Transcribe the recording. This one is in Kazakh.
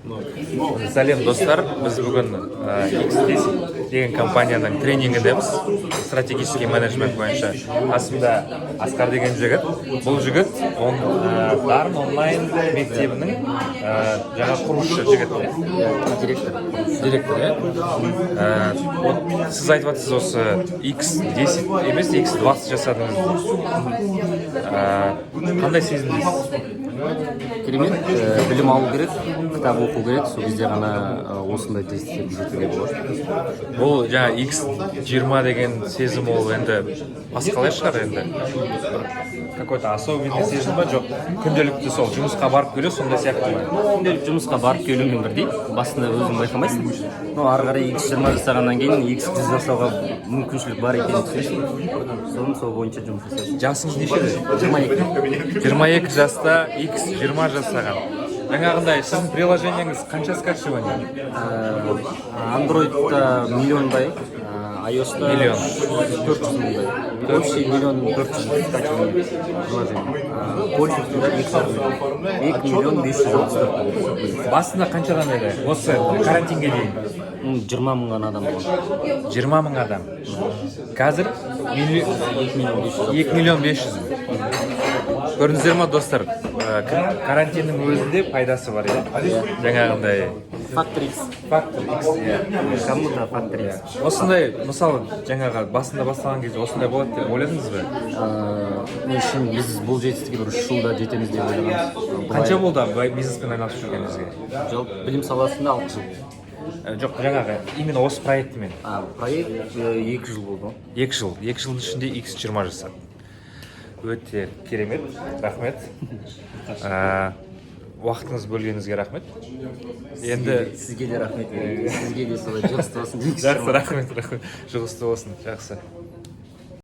Сәлем достар, біз бүгін X10 деген компанияның тренингіндеміз, стратегический менеджмент бойынша. Қасымда Асқар деген жігіт. Бұл жігіт Дарын онлайн мектебінің жаңа құрушы жігіт, директор. Сіз айтып жатсыз, осы X10 емес, X20 жасадыңыз. Қандай сезімдесіз? Керемет, білім алу керек, кітап оқу керек, сол кезде ғана осындай жетістіктерге жетуге болады. Бұл жаңа X20 деген сезім ол енді басқалай шығар енді. Какой-то особенный сезім ба, жоқ? Күнделікті сол жұмысқа барып келу, сондай сияқты ма? Күнделік жұмысқа барып келумен бірдей, басында өзің байқамайсың. Но ары қарай X20 жасағаннан кейін X100 жасауға мүмкіншілік бар екенін түсінесің. Соны сол бойынша жұмыс жасайсың. Жасыңыз нешеде? 22. 22 жаста X20 жасаған. Жаңағындай сіздің приложениеңіз қанша скачивание? Android'да миллиондай, iOS'та Миллион. 400 мыңдай. Общий миллион 400 скачивание приложение. Пользователя 2 миллион 564. Басында қаншадан еді? Осы карантинге дейін? 20 мың ғана адам болған. 20 мың адам. Қазір 2 миллион 500 мың. Көрдіңіздер ма достар, карантиннің өзінде пайдасы бар, жаңағындай Factor X. Кому-то Factor X. Осындай, мысалы, жаңағы басында бастаған кезде осындай болады деп ойладыңыз ба? Мен үшін біз бұл жетістікке бір 3 жылда жетеміз деп ойлағанбыз. Қанша болды бизнеспен айналысып жүргеніңізге? Жалпы білім саласында 6 жыл. Жоқ, жаңағы, именно осы проектімен. Проект 2 жыл болды. 2 жыл. 2 жылдың ішінде X20 жасады. Өте керемет, рахмет. Уақытыңыз бөлгеніңізге рахмет. Енді Сізге де рахмет. Сізге де солай жұғысты болсын. Жақсы, рахмет. Жұғысты болсын. Жақсы.